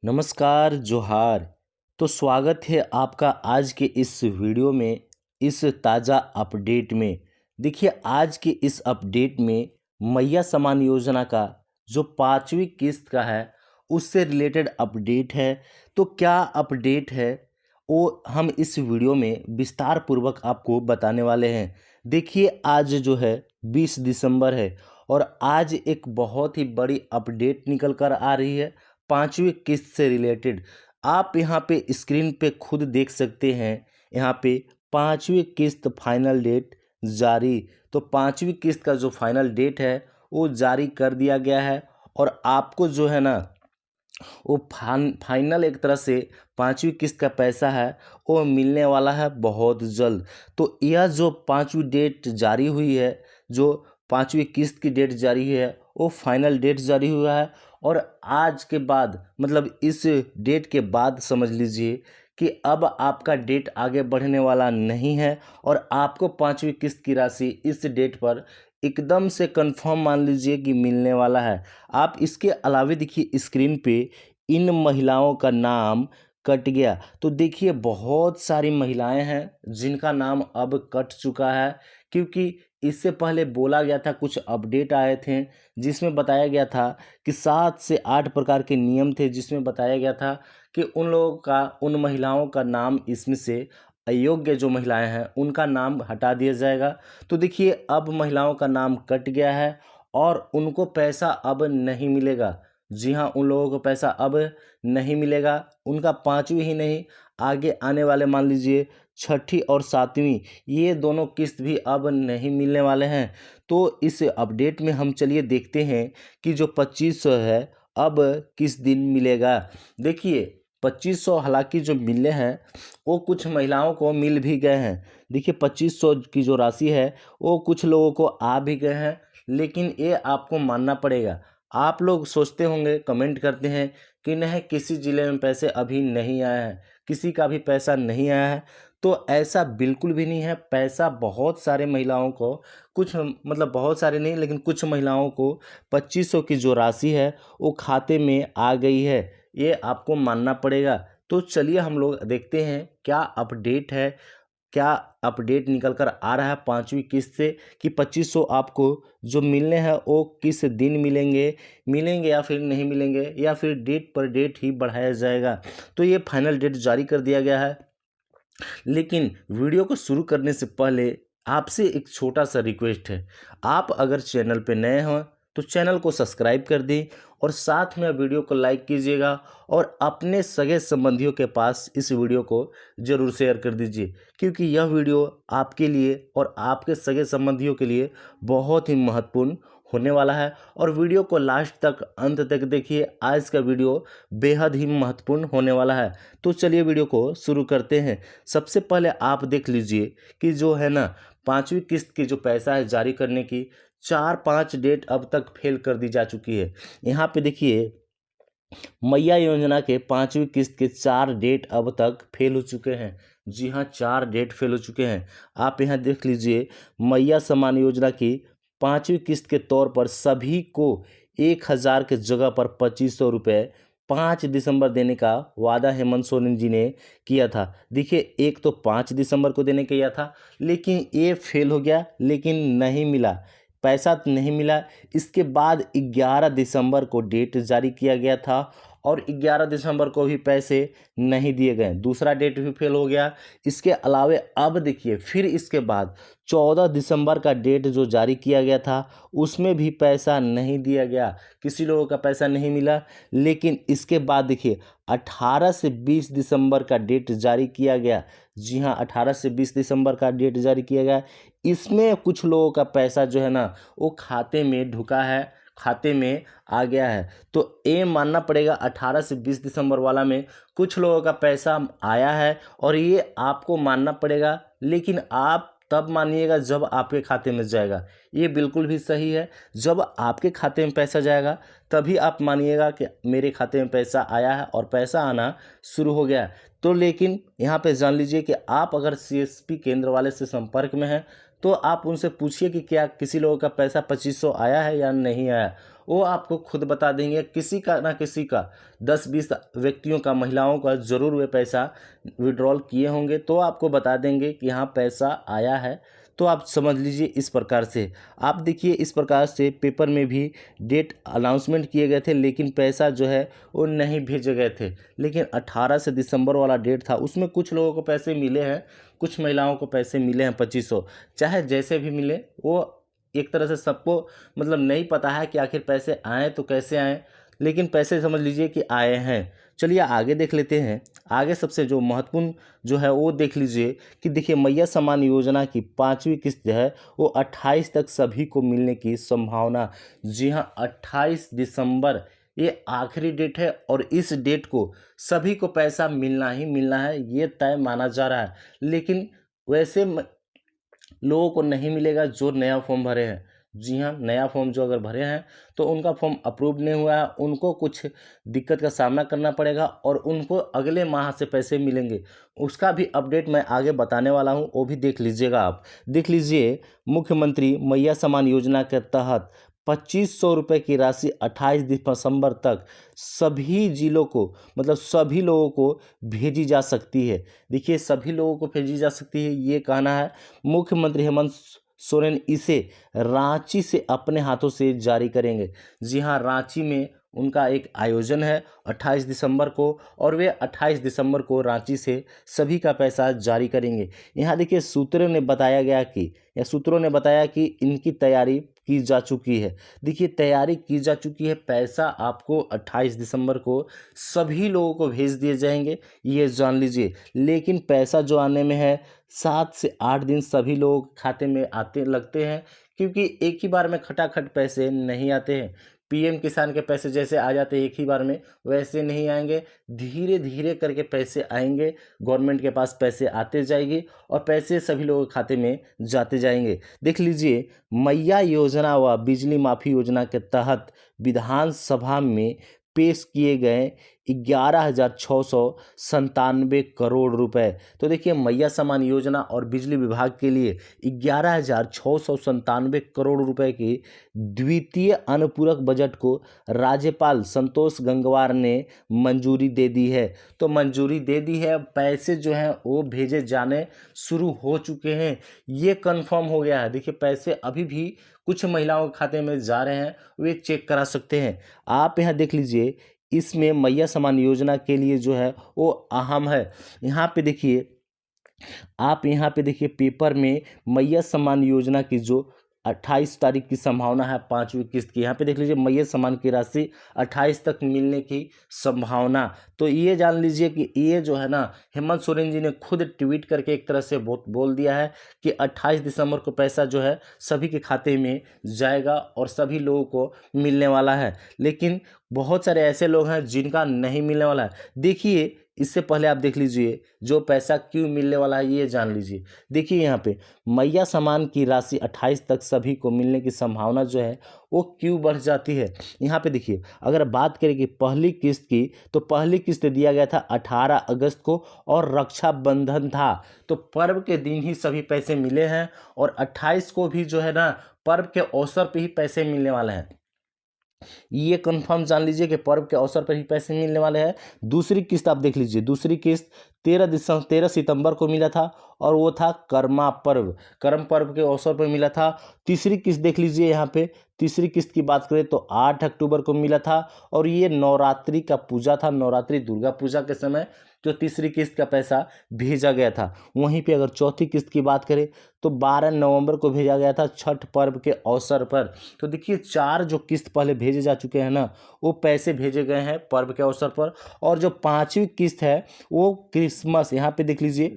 नमस्कार जोहार। तो स्वागत है आपका आज के इस वीडियो में, इस ताज़ा अपडेट में। देखिए, आज के इस अपडेट में मैया सम्मान योजना का जो 5वीं किस्त का है उससे रिलेटेड अपडेट है। तो क्या अपडेट है वो हम इस वीडियो में विस्तार पूर्वक आपको बताने वाले हैं। देखिए, आज जो है 20 दिसंबर है और आज एक बहुत ही बड़ी अपडेट निकल कर आ रही है 5वीं किस्त से रिलेटेड। आप यहाँ पे स्क्रीन पे खुद देख सकते हैं, यहाँ पे 5वीं किस्त फाइनल डेट जारी। तो 5वीं किस्त का जो फाइनल डेट है वो जारी कर दिया गया है और आपको जो है ना वो फाइनल एक तरह से 5वीं किस्त का पैसा है वो मिलने वाला है बहुत जल्द। तो यह जो 5वीं डेट जारी हुई है, जो 5वीं किस्त की डेट जारी है, वो फाइनल डेट जारी हुआ है। और आज के बाद मतलब इस डेट के बाद समझ लीजिए कि अब आपका डेट आगे बढ़ने वाला नहीं है और आपको 5वीं किस्त की राशि इस डेट पर एकदम से कंफर्म मान लीजिए कि मिलने वाला है। आप इसके अलावे देखिए स्क्रीन पे इन महिलाओं का नाम कट गया। तो देखिए, बहुत सारी महिलाएं हैं जिनका नाम अब कट चुका है, क्योंकि इससे पहले बोला गया था, कुछ अपडेट आए थे जिसमें बताया गया था कि 7 से 8 प्रकार के नियम थे, जिसमें बताया गया था कि उन लोगों का, उन महिलाओं का नाम इसमें से अयोग्य जो महिलाएं हैं उनका नाम हटा दिया जाएगा। तो देखिए, अब महिलाओं का नाम कट गया है और उनको पैसा अब नहीं मिलेगा। जी हाँ, उन लोगों को पैसा अब नहीं मिलेगा। उनका 5वीं ही नहीं, आगे आने वाले मान लीजिए 6ठी और 7वीं, ये दोनों किस्त भी अब नहीं मिलने वाले हैं। तो इस अपडेट में हम चलिए देखते हैं कि जो 2500 है अब किस दिन मिलेगा। देखिए, 2500 हालांकि जो मिले हैं वो कुछ महिलाओं को मिल भी गए हैं। देखिए, 2500 की जो राशि है वो कुछ लोगों को आ भी गए हैं, लेकिन ये आपको मानना पड़ेगा। आप लोग सोचते होंगे, कमेंट करते हैं कि नहीं, किसी ज़िले में पैसे अभी नहीं आए हैं, किसी का भी पैसा नहीं आया है। तो ऐसा बिल्कुल भी नहीं है। पैसा बहुत सारे महिलाओं को, कुछ मतलब बहुत सारे नहीं, लेकिन कुछ महिलाओं को 2500 की जो राशि है वो खाते में आ गई है, ये आपको मानना पड़ेगा। तो चलिए हम लोग देखते हैं क्या अपडेट है, क्या अपडेट निकल कर आ रहा है 5वीं किस्त से कि 2500 आपको जो मिलने हैं वो किस दिन मिलेंगे या फिर नहीं मिलेंगे, या फिर डेट पर डेट ही बढ़ाया जाएगा। तो ये फाइनल डेट जारी कर दिया गया है। लेकिन वीडियो को शुरू करने से पहले आपसे एक छोटा सा रिक्वेस्ट है। आप अगर चैनल पे नए हो तो चैनल को सब्सक्राइब कर दें और साथ में वीडियो को लाइक कीजिएगा और अपने सगे संबंधियों के पास इस वीडियो को ज़रूर शेयर कर दीजिए, क्योंकि यह वीडियो आपके लिए और आपके सगे संबंधियों के लिए बहुत ही महत्वपूर्ण होने वाला है। और वीडियो को लास्ट तक, अंत तक देखिए, आज का वीडियो बेहद ही महत्वपूर्ण होने वाला है। तो चलिए वीडियो को शुरू करते हैं। सबसे पहले आप देख लीजिए कि जो है ना 5वीं किस्त की जो पैसा है जारी करने की 4-5 डेट अब तक फेल कर दी जा चुकी है। यहाँ पे देखिए, मैया योजना के 5वीं किस्त के 4 डेट अब तक फेल हो चुके हैं। जी हाँ, 4 डेट फेल हो चुके हैं। आप यहाँ देख लीजिए, मैया सम्मान योजना की 5वीं किस्त के तौर पर सभी को 1000 के जगह पर 2500 रुपये 5 दिसंबर देने का वादा हेमंत सोरेन जी ने किया था। देखिए, एक तो 5 दिसंबर को देने का किया था, लेकिन ये फेल हो गया, लेकिन नहीं मिला, पैसा तो नहीं मिला। इसके बाद 11 दिसंबर को डेट जारी किया गया था और 11 दिसंबर को भी पैसे नहीं दिए गए, दूसरा डेट भी फेल हो गया। इसके अलावे अब देखिए, फिर इसके बाद 14 दिसंबर का डेट जो जारी किया गया था उसमें भी पैसा नहीं दिया गया, किसी लोगों का पैसा नहीं मिला। लेकिन इसके बाद देखिए, 18 से 20 दिसंबर का डेट जारी किया गया। जी हाँ, 18 से 20 दिसंबर का डेट जारी किया गया। इसमें कुछ लोगों का पैसा जो है ना वो खाते में ढुका है, खाते में आ गया है। तो ये मानना पड़ेगा, 18 से 20 दिसंबर वाला में कुछ लोगों का पैसा आया है और ये आपको मानना पड़ेगा। लेकिन आप तब मानिएगा जब आपके खाते में जाएगा, ये बिल्कुल भी सही है। जब आपके खाते में पैसा जाएगा तभी आप मानिएगा कि मेरे खाते में पैसा आया है और पैसा आना शुरू हो गया है। तो लेकिन यहाँ पे जान लीजिए कि आप अगर सीएसपी केंद्र वाले से संपर्क में हैं तो आप उनसे पूछिए कि क्या किसी लोगों का पैसा 2500 आया है या नहीं आया। वो आपको खुद बता देंगे। किसी का ना किसी का 10-20 व्यक्तियों का, महिलाओं का ज़रूर वे पैसा विड्रॉल किए होंगे, तो आपको बता देंगे कि हाँ पैसा आया है। तो आप समझ लीजिए इस प्रकार से। आप देखिए इस प्रकार से पेपर में भी डेट अनाउंसमेंट किए गए थे, लेकिन पैसा जो है वो नहीं भेजे गए थे। लेकिन 18 से दिसंबर वाला डेट था, उसमें कुछ लोगों को पैसे मिले हैं, कुछ महिलाओं को पैसे मिले हैं 2500। चाहे जैसे भी मिले, वो एक तरह से सबको मतलब नहीं पता है कि आखिर पैसे आए तो कैसे आए, लेकिन पैसे समझ लीजिए कि आए हैं। चलिए आगे देख लेते हैं। आगे सबसे जो महत्वपूर्ण जो है वो देख लीजिए कि देखिए मैया सम्मान योजना की 5वीं किस्त है वो 28 तक सभी को मिलने की संभावना। जी हाँ, 28 दिसंबर ये आखिरी डेट है और इस डेट को सभी को पैसा मिलना ही मिलना है, ये तय माना जा रहा है। लेकिन वैसे लोगों को नहीं मिलेगा जो नया फॉर्म भरे हैं। जी हाँ, नया फॉर्म जो अगर भरे हैं तो उनका फॉर्म अप्रूव नहीं हुआ है, उनको कुछ दिक्कत का सामना करना पड़ेगा और उनको अगले माह से पैसे मिलेंगे। उसका भी अपडेट मैं आगे बताने वाला हूँ, वो भी देख लीजिएगा आप। देख लीजिए, मुख्यमंत्री मैया सम्मान योजना के तहत 2500 रुपये की राशि 28 दिसंबर तक सभी जिलों को, मतलब सभी लोगों को भेजी जा सकती है। देखिए सभी लोगों को भेजी जा सकती है, ये कहना है मुख्यमंत्री हेमंत सोरेन। इसे रांची से अपने हाथों से जारी करेंगे। जी हाँ, रांची में उनका एक आयोजन है 28 दिसंबर को, और वे 28 दिसंबर को रांची से सभी का पैसा जारी करेंगे। यहाँ देखिए सूत्रों ने बताया कि इनकी तैयारी की जा चुकी है। देखिए तैयारी की जा चुकी है, पैसा आपको 28 दिसंबर को सभी लोगों को भेज दिए जाएंगे, ये जान लीजिए। लेकिन पैसा जो आने में है 7 से 8 दिन सभी लोगों के खाते में आते लगते हैं, क्योंकि एक ही बार में खटाखट पैसे नहीं आते हैं। पीएम किसान के पैसे जैसे आ जाते हैं एक ही बार में, वैसे नहीं आएंगे, धीरे धीरे करके पैसे आएंगे। गवर्नमेंट के पास पैसे आते जाएगी और पैसे सभी लोगों के खाते में जाते जाएंगे। देख लीजिए, मैया योजना व बिजली माफी योजना के तहत विधानसभा में पेश किए गए 11,697 करोड़ रुपए। तो देखिए मैया सम्मान योजना और बिजली विभाग के लिए 11,697 करोड़ रुपए की द्वितीय अनुपूरक बजट को राज्यपाल संतोष गंगवार ने मंजूरी दे दी है। तो मंजूरी दे दी है, पैसे जो हैं वो भेजे जाने शुरू हो चुके हैं, ये कंफर्म हो गया है। देखिए पैसे अभी भी कुछ महिलाओं के खाते में जा रहे हैं, वे चेक करा सकते हैं। आप यहाँ देख लीजिए, इसमें मैया सम्मान योजना के लिए जो है वो अहम है। यहाँ पे देखिए, आप यहाँ पे देखिए पेपर में मैया सम्मान योजना की जो 28 तारीख की संभावना है 5वीं किस्त की, यहाँ पे देख लीजिए मैया सम्मान की राशि 28 तक मिलने की संभावना। तो ये जान लीजिए कि ये जो है ना, हेमंत सोरेन जी ने खुद ट्वीट करके एक तरह से बोल दिया है कि 28 दिसंबर को पैसा जो है सभी के खाते में जाएगा और सभी लोगों को मिलने वाला है। लेकिन बहुत सारे ऐसे लोग हैं जिनका नहीं मिलने वाला है। देखिए इससे पहले आप देख लीजिए जो पैसा क्यों मिलने वाला है, ये जान लीजिए। देखिए यहाँ पे मैया सम्मान की राशि 28 तक सभी को मिलने की संभावना जो है वो क्यों बढ़ जाती है। यहाँ पे देखिए, अगर बात करें कि पहली किस्त की, तो पहली किस्त दिया गया था 18 अगस्त को और रक्षाबंधन था, तो पर्व के दिन ही सभी पैसे मिले हैं और 28 को भी जो है ना पर्व के अवसर पे ही पैसे मिलने वाले हैं। ये कंफर्म जान लीजिए कि पर्व के अवसर पर ही पैसे मिलने वाले हैं। दूसरी किस्त आप देख लीजिए, दूसरी किस्त 13 सितंबर को मिला था और वो था कर्म पर्व के अवसर पर मिला था। तीसरी किस्त देख लीजिए, यहाँ पे तीसरी किस्त की बात करें तो 8 अक्टूबर को मिला था और ये नवरात्रि का पूजा था, नवरात्रि दुर्गा पूजा के समय जो तीसरी किस्त का पैसा भेजा गया था। वहीं पे अगर चौथी किस्त की बात करें तो 12 नवंबर को भेजा गया था छठ पर्व के अवसर पर। तो देखिए 4 जो किस्त पहले भेजे जा चुके हैं ना, वो पैसे भेजे गए हैं पर्व के अवसर पर। और जो 5वीं किस्त है वो क्रिसमस, यहाँ पे देख लीजिए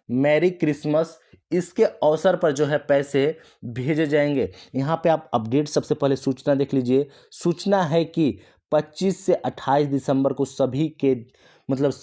मैरी क्रिसमस, इसके अवसर पर जो है पैसे भेजे जाएंगे। यहाँ पे आप अपडेट सबसे पहले सूचना देख लीजिए। सूचना है कि 25 से 28 दिसंबर को सभी के मतलब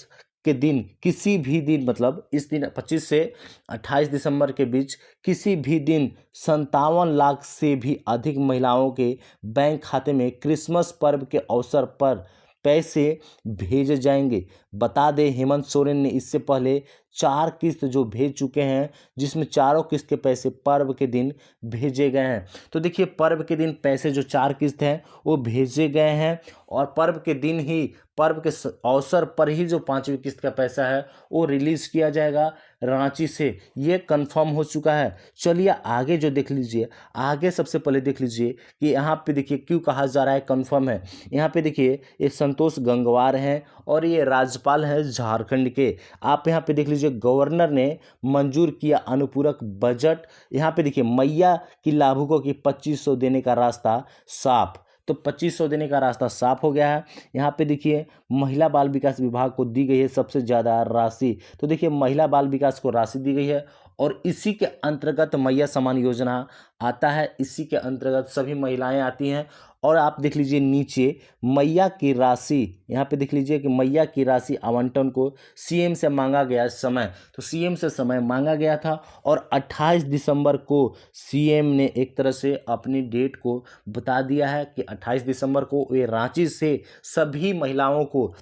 के दिन, किसी भी दिन, मतलब इस दिन 25 से 28 दिसंबर के बीच किसी भी दिन 57 लाख से भी अधिक महिलाओं के बैंक खाते में क्रिसमस पर्व के अवसर पर पैसे भेजे जाएंगे। बता दें हेमंत सोरेन ने इससे पहले 4 किस्त जो भेज चुके हैं, जिसमें चारों किस्त के पैसे पर्व के दिन भेजे गए हैं। तो देखिए पर्व के दिन पैसे जो 4 किस्त हैं वो भेजे गए हैं और पर्व के दिन ही, पर्व के अवसर पर ही जो 5वीं किस्त का पैसा है वो रिलीज़ किया जाएगा रांची से, ये कंफर्म हो चुका है। चलिए आगे जो देख लीजिए, आगे सबसे पहले देख लीजिए कि यहाँ पे देखिए क्यों कहा जा रहा है कंफर्म है। यहाँ पे देखिए ये संतोष गंगवार हैं और ये राज्यपाल हैं झारखंड के। आप यहाँ पे देख लीजिए गवर्नर ने मंजूर किया अनुपूरक बजट। यहाँ पे देखिए मैया की लाभुकों की 2500 देने का रास्ता साफ, तो 2500 देने का रास्ता साफ हो गया है। यहाँ पे देखिए महिला बाल विकास विभाग को दी गई है सबसे ज़्यादा राशि, तो देखिए महिला बाल विकास को राशि दी गई है और इसी के अंतर्गत मैया सम्मान योजना आता है, इसी के अंतर्गत सभी महिलाएं आती हैं। और आप देख लीजिए नीचे मैया की राशि, यहाँ पे देख लीजिए कि मैया की राशि आवंटन को सीएम से मांगा गया समय, तो सीएम से समय मांगा गया था और 28 दिसंबर को सीएम ने एक तरह से अपनी डेट को बता दिया है कि 28 दिसंबर को वे रांची से सभी महिलाओं को,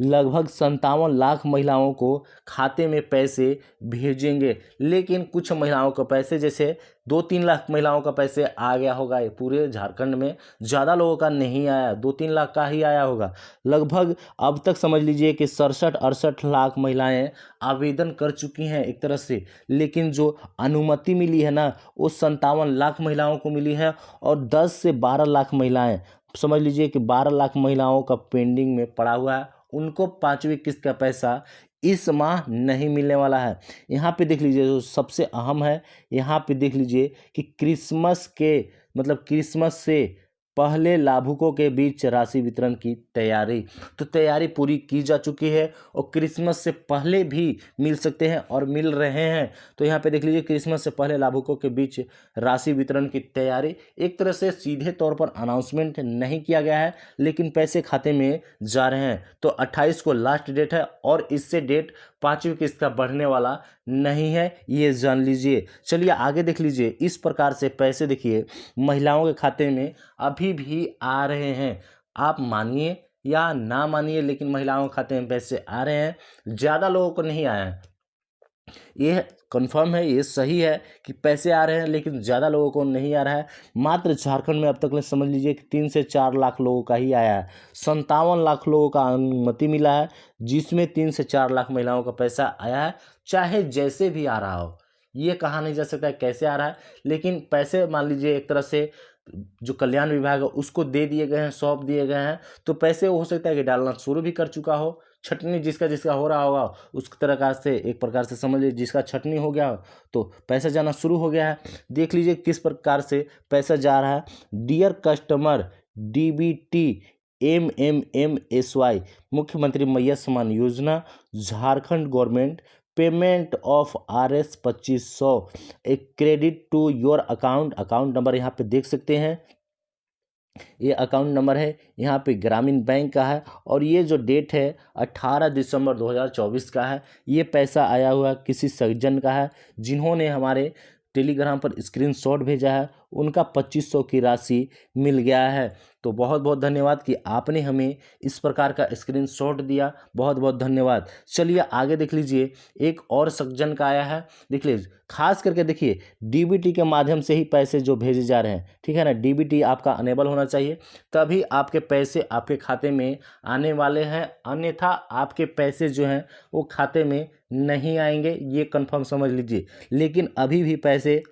लगभग 57 लाख महिलाओं को खाते में पैसे भेजेंगे। लेकिन कुछ महिलाओं को पैसे, जैसे 2-3 लाख महिलाओं का पैसे आ गया होगा, ये पूरे झारखंड में ज़्यादा लोगों का नहीं आया, 2-3 लाख का ही आया होगा। लगभग अब तक समझ लीजिए कि 67-68 लाख महिलाएं आवेदन कर चुकी हैं एक तरह से, लेकिन जो अनुमति मिली है ना वो 57 लाख महिलाओं को मिली है और 10 से 12 लाख महिलाएं, समझ लीजिए कि 12 लाख महिलाओं का पेंडिंग में पड़ा हुआ है, उनको 5वीं किस्त का पैसा इस माह नहीं मिलने वाला है। यहाँ पे देख लीजिए जो सबसे अहम है, यहाँ पे देख लीजिए कि क्रिसमस के, मतलब क्रिसमस से पहले लाभुकों के बीच राशि वितरण की तैयारी, तो तैयारी पूरी की जा चुकी है और क्रिसमस से पहले भी मिल सकते हैं और मिल रहे हैं। तो यहाँ पे देख लीजिए क्रिसमस से पहले लाभुकों के बीच राशि वितरण की तैयारी, एक तरह से सीधे तौर पर अनाउंसमेंट नहीं किया गया है लेकिन पैसे खाते में जा रहे हैं। तो 28 को लास्ट डेट है और इससे डेट 5वीं किस्त का बढ़ने वाला नहीं है, ये जान लीजिए। चलिए आगे देख लीजिए, इस प्रकार से पैसे देखिए महिलाओं के खाते में अभी भी आ रहे हैं। आप मानिए या ना मानिए लेकिन महिलाओं के खाते में पैसे आ रहे हैं, ज़्यादा लोगों को नहीं आए हैं। ये कंफर्म है, ये सही है कि पैसे आ रहे हैं लेकिन ज़्यादा लोगों को नहीं आ रहा है। मात्र झारखंड में अब तक समझ लीजिए कि 3 से 4 लाख लोगों का ही आया है। 57 लाख लोगों का अनुमति मिला है जिसमें 3 से 4 लाख महिलाओं का पैसा आया है। चाहे जैसे भी आ रहा हो, ये कहा नहीं जा सकता है कैसे आ रहा है, लेकिन पैसे मान लीजिए एक तरह से जो कल्याण विभाग है उसको दे दिए गए हैं, सौंप दिए गए हैं, तो पैसे हो सकता है कि डालना शुरू भी कर चुका हो। छटनी जिसका जिसका हो रहा होगा उस तरह से, एक प्रकार से समझ लीजिए जिसका छटनी हो गया हो तो पैसा जाना शुरू हो गया है। देख लीजिए किस प्रकार से पैसा जा रहा है। डियर कस्टमर, डीबीटी MMMSY मुख्यमंत्री Maiya Samman Yojana Jharkhand government payment of RS 2500 एक credit to your account. Account number यहाँ पे देख सकते हैं, ये अकाउंट नंबर है, यहाँ पे ग्रामीण बैंक का है और ये जो डेट है 18 दिसंबर 2024 का है। ये पैसा आया हुआ किसी सज्जन का है जिन्होंने हमारे टेलीग्राम पर स्क्रीनशॉट भेजा है, उनका 2500 की राशि मिल गया है। तो बहुत बहुत धन्यवाद कि आपने हमें इस प्रकार का स्क्रीनशॉट दिया, बहुत बहुत धन्यवाद। चलिए आगे देख लीजिए, एक और सज्जन का आया है, देख लीजिए खास करके देखिए डीबीटी के माध्यम से ही पैसे जो भेजे जा रहे हैं, ठीक है ना, डीबीटी आपका अनेबल होना चाहिए तभी आपके पैसे आपके खाते में आने वाले हैं, अन्यथा आपके पैसे जो हैं वो खाते में नहीं आएंगे, ये कंफर्म समझ लीजिए। लेकिन अभी भी पैसे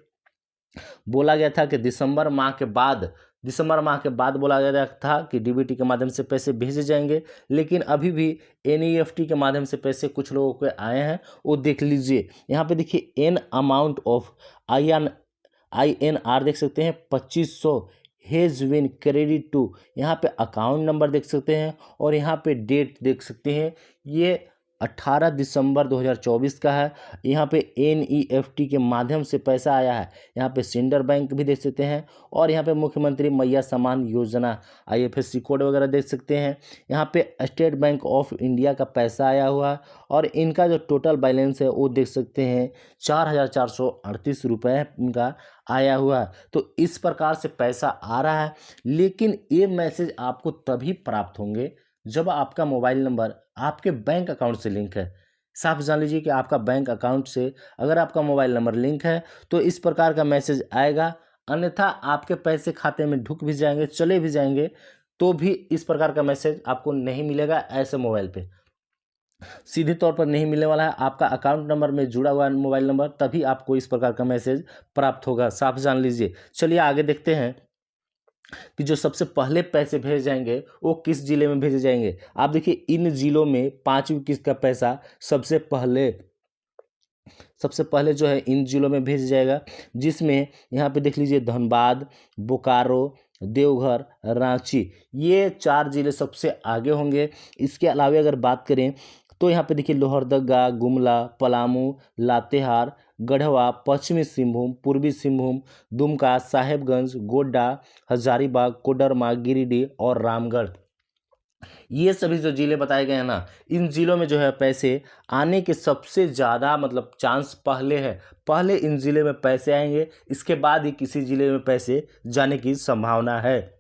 बोला गया था कि दिसंबर माह के बाद बोला गया था कि डीबीटी के माध्यम से पैसे भेजे जाएंगे, लेकिन अभी भी एनईएफटी के माध्यम से पैसे कुछ लोगों के आए हैं, वो देख लीजिए। यहाँ पे देखिए एन अमाउंट ऑफ INR देख सकते हैं 2500 हैज़ बीन क्रेडिट टू, यहाँ पे अकाउंट नंबर देख सकते हैं और यहाँ पे डेट देख सकते हैं, ये 18 दिसंबर 2024 का है। यहाँ पे NEFT के माध्यम से पैसा आया है, यहाँ पे सेंडर बैंक भी देख सकते हैं और यहाँ पे मुख्यमंत्री मैया सम्मान योजना IFSC कोड वगैरह देख सकते हैं। यहाँ पे स्टेट बैंक ऑफ इंडिया का पैसा आया हुआ है और इनका जो टोटल बैलेंस है वो देख सकते हैं 4438 रुपये इनका आया हुआ है। तो इस प्रकार से पैसा आ रहा है, लेकिन ये मैसेज आपको तभी प्राप्त होंगे जब आपका मोबाइल नंबर आपके बैंक अकाउंट से लिंक है। साफ जान लीजिए कि आपका बैंक अकाउंट से अगर आपका मोबाइल नंबर लिंक है तो इस प्रकार का मैसेज आएगा, अन्यथा आपके पैसे खाते में ढुक भी जाएंगे, चले भी जाएंगे, तो भी इस प्रकार का मैसेज आपको नहीं मिलेगा। ऐसे मोबाइल पे सीधे तौर पर नहीं मिलने वाला है, आपका अकाउंट नंबर में जुड़ा हुआ मोबाइल नंबर, तभी आपको इस प्रकार का मैसेज प्राप्त होगा। साफ जान लीजिए। चलिए आगे देखते हैं कि जो सबसे पहले पैसे भेजे जाएंगे वो किस जिले में भेजे जाएंगे। आप देखिए इन जिलों में पांचवी किस्त का पैसा सबसे पहले जो है इन जिलों में भेजा जाएगा, जिसमें यहाँ पे देख लीजिए धनबाद, बोकारो, देवघर, रांची, ये 4 जिले सबसे आगे होंगे। इसके अलावा अगर बात करें तो यहाँ पे देखिए लोहरदगा, गुमला, पलामू, लातेहार, गढ़वा, पश्चिमी सिंहभूम, पूर्वी सिंहभूम, दुमका, साहेबगंज, गोड्डा, हजारीबाग, कोडरमा, गिरिडीह और रामगढ़, ये सभी जो जिले बताए गए हैं ना, इन जिलों में जो है पैसे आने के सबसे ज़्यादा मतलब चांस पहले है। पहले इन जिले में पैसे आएंगे, इसके बाद ही किसी जिले में पैसे जाने की संभावना है।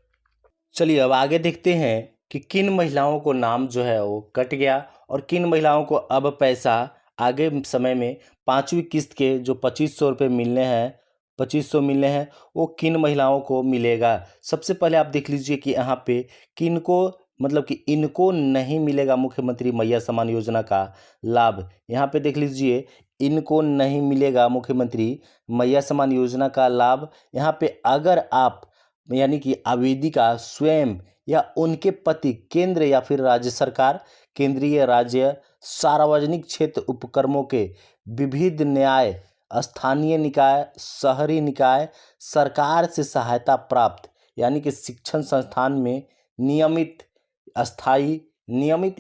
चलिए अब आगे देखते हैं कि किन महिलाओं को नाम जो है वो कट गया और किन महिलाओं को अब पैसा आगे समय में पांचवी किस्त के जो 2500 रुपये मिलने हैं, 2500 मिलने हैं, वो किन महिलाओं को मिलेगा। सबसे पहले आप देख लीजिए कि यहाँ पे किन को मतलब कि इनको नहीं मिलेगा मुख्यमंत्री मैया सम्मान योजना का लाभ। यहाँ पे देख लीजिए इनको नहीं मिलेगा मुख्यमंत्री मैया सम्मान योजना का लाभ। यहाँ पे अगर आप यानी कि आवेदिका स्वयं या उनके पति केंद्र या फिर राज्य सरकार, केंद्रीय, राज्य, सार्वजनिक क्षेत्र उपक्रमों के विविध न्याय, स्थानीय निकाय, शहरी निकाय, सरकार से सहायता प्राप्त यानी कि शिक्षण संस्थान में नियमित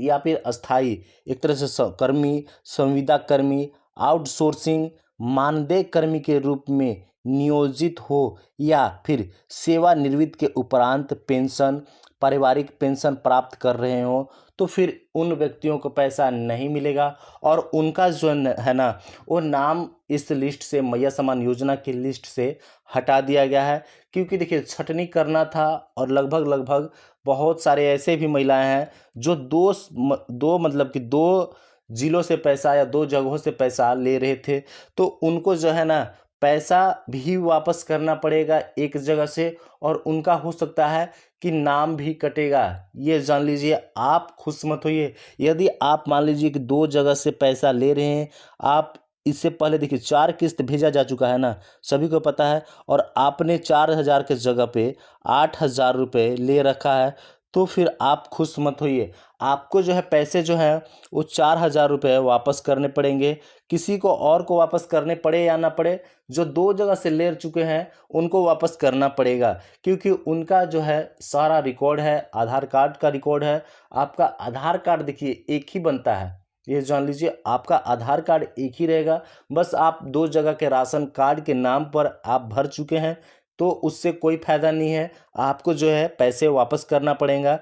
या फिर अस्थाई एक तरह से कर्मी, संविदा कर्मी, आउटसोर्सिंग मानदेय कर्मी के रूप में नियोजित हो या फिर सेवानिवृत्ति के उपरांत पेंशन, पारिवारिक पेंशन प्राप्त कर रहे हो, तो फिर उन व्यक्तियों को पैसा नहीं मिलेगा और उनका जो है ना वो नाम इस लिस्ट से, मैया सम्मान योजना की लिस्ट से हटा दिया गया है। क्योंकि देखिए छटनी करना था और लगभग बहुत सारे ऐसे भी महिलाएं हैं जो दो मतलब कि 2 जिलों से पैसा या 2 जगहों से पैसा ले रहे थे, तो उनको जो है ना पैसा भी वापस करना पड़ेगा एक जगह से और उनका हो सकता है कि नाम भी कटेगा। ये जान लीजिए, आप खुश मत होइए। यदि आप मान लीजिए कि 2 जगह से पैसा ले रहे हैं, आप इससे पहले देखिए 4 किस्त भेजा जा चुका है ना, सभी को पता है, और आपने 4000 के जगह पे 8000 रुपये ले रखा है, तो फिर आप खुश मत होइए। आपको जो है पैसे जो हैं वो 4000 रुपये वापस करने पड़ेंगे। किसी को और को वापस करने पड़े या ना पड़े, जो 2 जगह से ले चुके हैं उनको वापस करना पड़ेगा, क्योंकि उनका जो है सारा रिकॉर्ड है, आधार कार्ड का रिकॉर्ड है। आपका आधार कार्ड देखिए एक ही बनता है, ये जान लीजिए, आपका आधार कार्ड एक ही रहेगा। बस आप 2 जगह के राशन कार्ड के नाम पर आप भर चुके हैं, तो उससे कोई फायदा नहीं है, आपको जो है पैसे वापस करना पड़ेगा,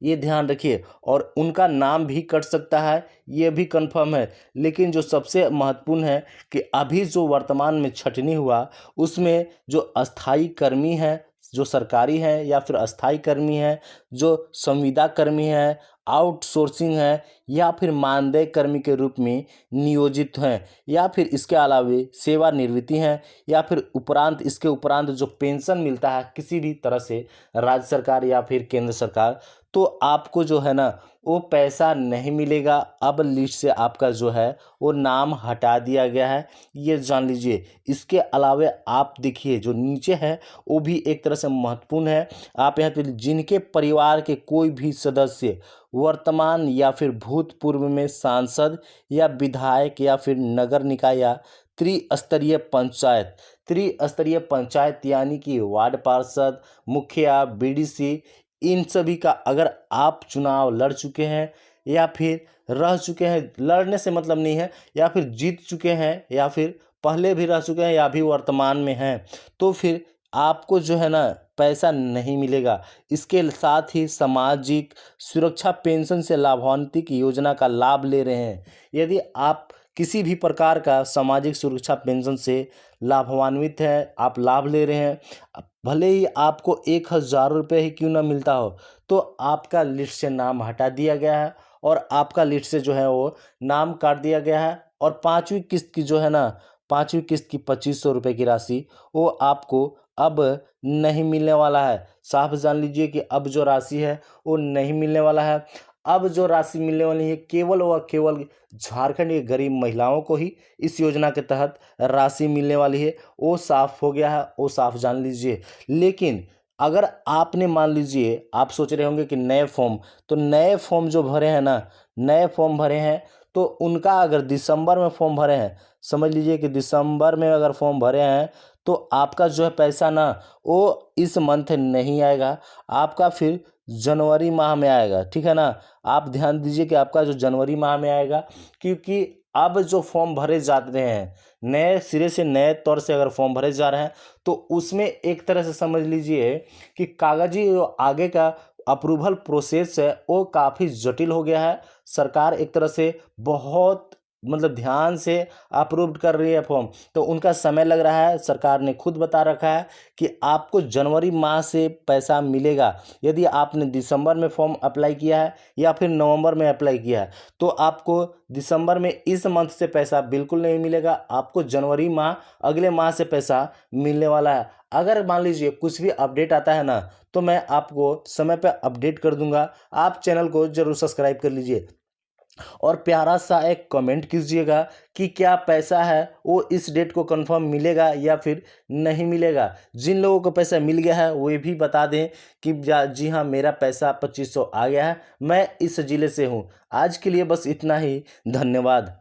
ये ध्यान रखिए। और उनका नाम भी कट सकता है, ये भी कंफर्म है। लेकिन जो सबसे महत्वपूर्ण है कि अभी जो वर्तमान में छटनी हुआ उसमें जो अस्थाई कर्मी हैं, जो सरकारी हैं या फिर अस्थाई कर्मी हैं, जो संविदा कर्मी हैं, आउटसोर्सिंग है या फिर मानदेय कर्मी के रूप में नियोजित हैं, या फिर इसके अलावे सेवानिवृत्ति हैं, या फिर इसके उपरांत जो पेंशन मिलता है किसी भी तरह से राज्य सरकार या फिर केंद्र सरकार, तो आपको जो है ना वो पैसा नहीं मिलेगा। अब लिस्ट से आपका जो है वो नाम हटा दिया गया है, ये जान लीजिए। इसके अलावा आप देखिए जो नीचे है वो भी एक तरह से महत्वपूर्ण है। आप यहाँ पे जिनके परिवार के कोई भी सदस्य वर्तमान या फिर भूतपूर्व में सांसद या विधायक या फिर नगर निकाय या त्रिस्तरीय पंचायत यानी कि वार्ड पार्षद, मुखिया, बीडीसी, इन सभी का अगर आप चुनाव लड़ चुके हैं या फिर रह चुके हैं, लड़ने से मतलब नहीं है, या फिर जीत चुके हैं या फिर पहले भी रह चुके हैं या भी वर्तमान में हैं, तो फिर आपको जो है ना पैसा नहीं मिलेगा। इसके साथ ही सामाजिक सुरक्षा पेंशन से लाभान्वित योजना का लाभ ले रहे हैं, यदि आप किसी भी प्रकार का सामाजिक सुरक्षा पेंशन से लाभान्वित हैं, आप लाभ ले रहे हैं, भले ही आपको 1000 रुपये ही क्यों ना मिलता हो, तो आपका लिस्ट से नाम हटा दिया गया है और आपका लिस्ट से जो है वो नाम काट दिया गया है। और पाँचवीं किस्त की जो है ना, पाँचवीं किस्त की 2500 रुपये की राशि वो आपको अब नहीं मिलने वाला है। साफ जान लीजिए कि अब जो राशि है वो नहीं मिलने वाला है। अब जो राशि मिलने वाली है केवल व केवल झारखंड के गरीब महिलाओं को ही इस योजना के तहत राशि मिलने वाली है। वो साफ हो गया है, वो साफ जान लीजिए। लेकिन अगर आपने मान लीजिए आप सोच रहे होंगे कि नए फॉर्म, तो नए फॉर्म जो भरे हैं ना, नए फॉर्म भरे हैं तो उनका अगर दिसंबर में फॉर्म भरे हैं, समझ लीजिए कि दिसंबर में अगर फॉर्म भरे हैं तो आपका जो है पैसा ना वो इस मंथ नहीं आएगा, आपका फिर जनवरी माह में आएगा। ठीक है ना, आप ध्यान दीजिए कि आपका जो जनवरी माह में आएगा, क्योंकि अब जो फॉर्म भरे जाते हैं नए सिरे से, नए तौर से अगर फॉर्म भरे जा रहे हैं तो उसमें एक तरह से समझ लीजिए कि कागजी जो आगे का अप्रूवल प्रोसेस है वो काफ़ी जटिल हो गया है। सरकार एक तरह से बहुत मतलब ध्यान से अप्रूव्ड कर रही है फॉर्म, तो उनका समय लग रहा है। सरकार ने खुद बता रखा है कि आपको जनवरी माह से पैसा मिलेगा। यदि आपने दिसंबर में फॉर्म अप्लाई किया है या फिर नवंबर में अप्लाई किया है तो आपको दिसंबर में इस मंथ से पैसा बिल्कुल नहीं मिलेगा, आपको जनवरी माह अगले माह से पैसा मिलने वाला है। अगर मान लीजिए कुछ भी अपडेट आता है ना तो मैं आपको समय पे अपडेट कर दूंगा। आप चैनल को जरूर सब्सक्राइब कर लीजिए और प्यारा सा एक कमेंट कीजिएगा कि क्या पैसा है वो इस डेट को कंफर्म मिलेगा या फिर नहीं मिलेगा। जिन लोगों को पैसा मिल गया है वो भी बता दें कि जी हाँ मेरा पैसा 2500 आ गया है, मैं इस ज़िले से हूँ। आज के लिए बस इतना ही, धन्यवाद।